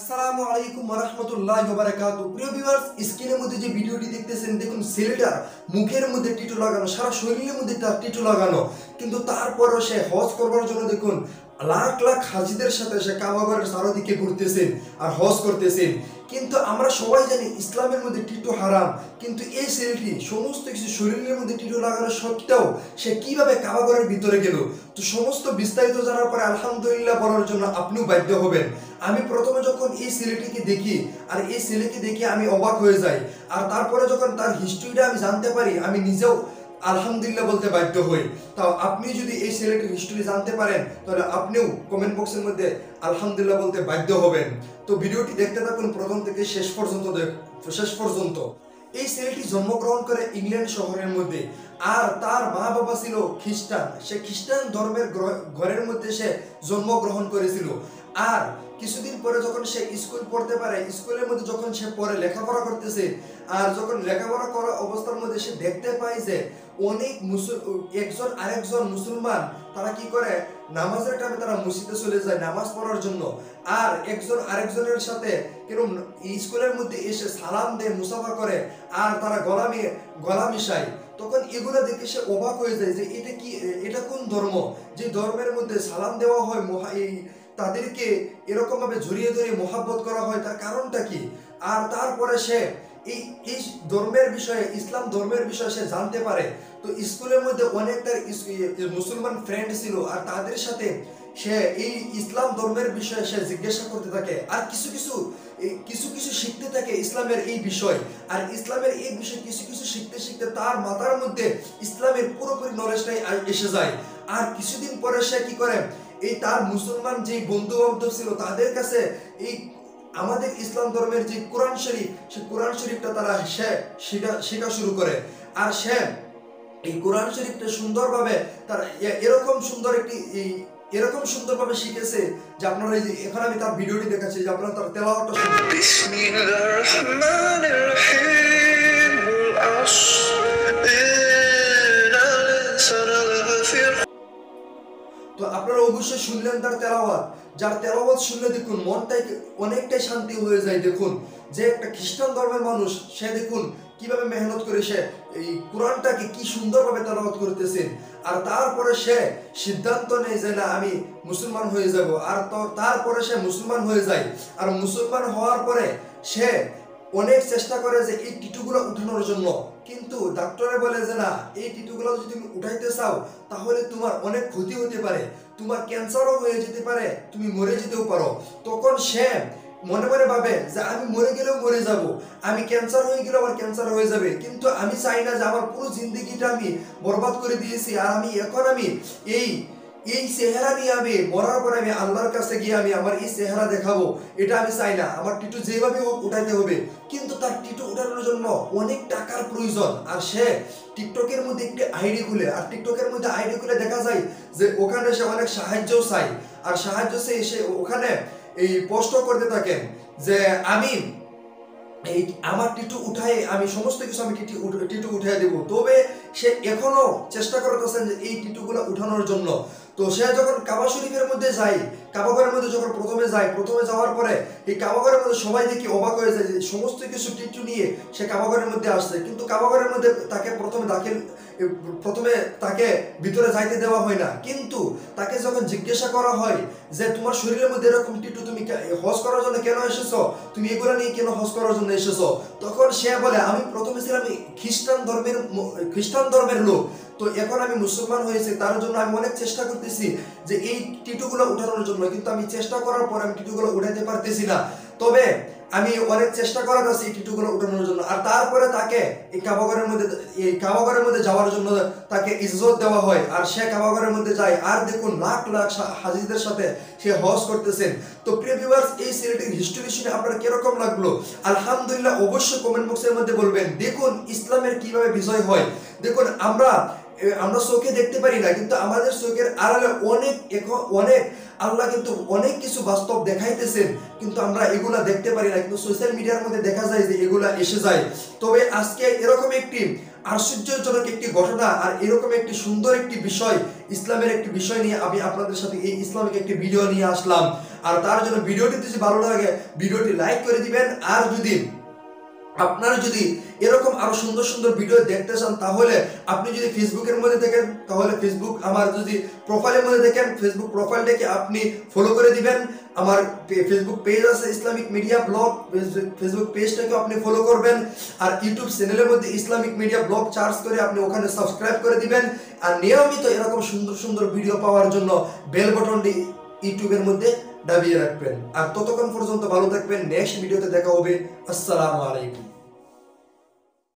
আসসালামু আলাইকুম ওয়া রাহমাতুল্লাহি ওয়া বারাকাতুহু। প্রিয় ভিউয়ার্স, স্ক্রিনের মধ্যে যে ভিডিওটি দেখতেছেন, দেখুন ছেলেটার মুখের মধ্যে টিটু লাগানো, সারা শরীরের মধ্যে তার টিটু লাগানো, কিন্তু তারপরও সে হজ করবার জন্য দেখুন লাখ লাখ হাজিদের সাথে সে কাবাগরের চারদিকে ঘুরতেছেন আর হজ করতেছেন। কিন্তু আমরা সবাই জানি ইসলামের মধ্যে টিটু হারাম, কিন্তু এই ছেলেটি সমস্ত কিছু শরীরের মধ্যে টিটু লাগানো সত্ত্বেও সে কিভাবে কাবাগরের ভিতরে গেল, তো সমস্ত বিস্তারিত জানার পরে আলহামদুলিল্লাহ বলার জন্য আপনিও বাধ্য হবেন। আমি প্রথমে যখন এই ছেলেটিকে দেখি আর এই ছেলেকে দেখে আমি অবাক হয়ে যাই, আর তারপরে যখন তার হিস্ট্রিটা আমি জানতে পারি, আমি নিজেও আলহামদুলিল্লাহ বলতে বাধ্য হই। তাও আপনি যদি এই ছেলেটির হিস্ট্রি জানতে পারেন, তাহলে আপনিও কমেন্ট বক্সের মধ্যে আলহামদুলিল্লাহ বলতে বাধ্য হবেন। তো ভিডিওটি দেখতে থাকুন প্রথম থেকে শেষ পর্যন্ত। এই ছেলেটি জন্মগ্রহণ করে ইংল্যান্ড শহরের মধ্যে, আর তার মা বাবা ছিল খ্রিস্টান। সে খ্রিস্টান ধর্মের ঘরের মধ্যে সে জন্মগ্রহণ করেছিল। আর কিছুদিন পরে যখন সে স্কুল পড়তে পারে, স্কুলের মধ্যে যখন সে পড়ে লেখাপড়া করতেছে, আর যখন লেখাপড়া করা অবস্থার মধ্যে সে দেখতে পায় যে অনেক একজন আরেকজন মুসলমান তারা কি করে, নামাজের টাইমে তারা মসজিদে চলে যায় নামাজ পড়ার জন্য, আর একজন আরেকজনের সাথে কিরকম স্কুলের মধ্যে এসে সালাম দেয়, মুসাফা করে, আর তারা গলা মিশায়। তখন এগুলো দেখে সে অবাক হয়ে যায় যে এটা কোন ধর্ম, যে ধর্মের মধ্যে সালাম দেওয়া হয়, তাদেরকে এরকম ভাবে জড়িয়ে ধরে মোহাব্বত করা হয়, তার কারণটা কি? আর তারপরে সে এই ধর্মের বিষয়ে, ইসলাম ধর্মের বিষয়ে সে জানতে পারে। তো স্কুলের মধ্যে অনেক তার মুসলমান ফ্রেন্ড ছিল, আর তাদের সাথে সে এই ইসলাম ধর্মের বিষয়ে সে জিজ্ঞাসা করতে থাকে, আর কিছু কিছু শিখতে থাকে ইসলামের এই বিষয়। আর ইসলামের এই বিষয় কিছু কিছু শিখতে শিখতে তার মাথার মধ্যে ইসলামের পুরোপুরি নলেজটাই এসে যায়। আর কিছুদিন পরে সে কি করে, এই তার মুসলমান যে বন্ধু বান্ধব ছিল তাদের কাছে এই আমাদের ইসলাম ধর্মের যে কোরআন শরীফ, সেই কোরআন শরীফটা তারা শেখা শুরু করে। আর সে এই কোরআন শরীফটা সুন্দরভাবে তার এরকম সুন্দরভাবে শিখেছে যে আপনারা এই যে এখন আমি তার ভিডিওটি দেখাচ্ছি, যে আপনারা তার তেলাওয়াতটা শুনুন। বিসমিল্লাহির রহমানির রহিম, তো আপনারা অবশ্যই শুনলেন তার তেলাওয়াত। যার তেলাওয়াত শুনলে দেখুন মনটাই অনেকটাই শান্তি হয়ে যায়। দেখুন যে একটা খ্রিস্টান ধর্মের মানুষ, সে দেখুন কিভাবে মেহনত করে সে এই কোরআনটাকে কি সুন্দরভাবে তেলাওয়াত করতেছেন। আর তারপরে সে সিদ্ধান্ত নেয় যে না, আমি মুসলমান হয়ে যাব। আর তারপরে সে মুসলমান হয়ে যায়। আর মুসলমান হওয়ার পরে সে অনেক চেষ্টা করে যে এই টিটুগুলো উঠানোর জন্য, কিন্তু ডাক্তারে বলে যে না, এই টিটুগুলো যদি তুমি উঠাইতে চাও তাহলে তোমার অনেক ক্ষতি হতে পারে, তোমার ক্যান্সারও হয়ে যেতে পারে, তুমি মরে যেতেও পারো। তখন সে মনে মনে ভাবে যে আমি মরে গেলেও মরে যাব, আমি ক্যান্সার হয়ে গেলেও আমার ক্যান্সার হয়ে যাবে, কিন্তু আমি চাই না যে আমার পুরো জিন্দগিটা আমি বরবাদ করে দিয়েছি, আর এখন আমি এই চেহারা নিয়ে আমি মরার পরে আমি আল্লাহর কাছে গিয়ে আমি আমার এই চেহারা দেখাবো, এটা আমি চাই না। আমার টিটু যেভাবে হোক উঠাইতে হবে। কিন্তু তার টিটু উঠানোর জন্য অনেক টাকার প্রয়োজন। আর সে টিকটকের মধ্যে একটি আইডি খুলে, আর টিকটকের মধ্যে আইডি খুলে দেখা যায় যে ওখানে সে অনেক সাহায্যও চাই, আর সাহায্য চেয়ে সে ওখানে এই পোস্ট করতে থাকেন যে আমি আমার টিটু উঠাই, আমি সমস্ত কিছু আমি টিটু উঠাই দেব। তবে সে এখনো চেষ্টা করতেছেন যে এই টিটুগুলো উঠানোর জন্য। তো সে যখন কাবা শরীফের মধ্যে যায়, কাবাঘরের মধ্যে যখন প্রথমে যাওয়ার পরে এই কাবাঘরের মধ্যে সবাই দেখি অবাক হয়ে যায় যে সমস্ত কিছু টিটু নিয়ে সে কাবাঘরের মধ্যে আসছে। কিন্তু কাবাঘরের মধ্যে তাকে প্রথমে তাকে ভিতরে যাইতে দেওয়া হয় না। কিন্তু তাকে যখন জিজ্ঞাসা করা হয় যে তোমার শরীরের মধ্যে এরকম টিটু, তুমি হজ করার জন্য কেন এসেছো, তুমি এগুলো নিয়ে কেন হজ করার জন্য এসেছো? তখন সে বলে আমি প্রথমে ছিলাম খ্রিস্টান ধর্মের লোক, তো এখন আমি মুসলমান হয়েছি, তার জন্য আমি অনেক চেষ্টা করতেছি যে এই টিটুগুলো উঠানোর জন্য, কিন্তু আমি চেষ্টা করার পর আমি টিটুগুলো উঠাতে পারতেছি না। তবে আমি অনেক চেষ্টা করা যাচ্ছে এই টিটুগুলো উঠানোর জন্য। আর তারপরে তাকে এই কাবাঘরের মধ্যে যাওয়ার জন্য তাকে ইজ্জত দেওয়া হয়, আর সে কাবাঘরের মধ্যে যায়। আর দেখুন লাখ লাখ হাজিদের সাথে সে হজ করতেছেন। তো প্রিয় ভিউয়ার্স, এই সিরিজটির হিস্টরি শুনে আপনার কিরকম লাগলো আলহামদুলিল্লাহ অবশ্যই কমেন্ট বক্সের মধ্যে বলবেন। দেখুন ইসলামের কিভাবে বিজয় হয়। দেখুন আমরা চোখে দেখতে পারি না, কিন্তু আমাদের চোখের আড়ালে অনেক আল্লাহ কিন্তু অনেক কিছু বাস্তব দেখাইতেছেন, কিন্তু আমরা এগুলা দেখতে পারি না, কিন্তু সোশ্যাল মিডিয়ার মধ্যে দেখা যায় যে এগুলা এসে যায়। তবে আজকে এরকম একটি আশ্চর্যজনক একটি ঘটনা আর এরকম একটি সুন্দর একটি বিষয়, ইসলামের একটি বিষয় নিয়ে আমি আপনাদের সাথে এই ইসলামিক একটি ভিডিও নিয়ে আসলাম। আর তার জন্য ভিডিওটি যদি ভালো লাগে ভিডিওটি লাইক করে দিবেন। আর যদি আপনারা যদি এরকম আরো সুন্দর সুন্দর ভিডিও দেখতে চান তাহলে আপনি যদি ফেসবুকের মধ্যে দেখেন তাহলে ফেসবুক আমার যদি প্রোফাইলের মধ্যে দেখেন ফেসবুক প্রোফাইলটাকে আপনি ফলো করে দিবেন। আমার ফেসবুক পেজ আছে ইসলামিক মিডিয়া ব্লগ, ফেসবুক পেজটাকে আপনি ফলো করবেন। আর ইউটিউব চ্যানেলের মধ্যে ইসলামিক মিডিয়া ব্লগ সার্চ করে আপনি ওখানে সাবস্ক্রাইব করে দিবেন। আর নিয়মিত এরকম সুন্দর সুন্দর ভিডিও পাওয়ার জন্য বেল বাটনটি ইউটিউবের মধ্যে দাবিয়ে রাখবেন। আর ততক্ষণ পর্যন্ত ভালো থাকবেন। নেক্সট ভিডিওতে দেখা হবে। আসসালামু আলাইকুম।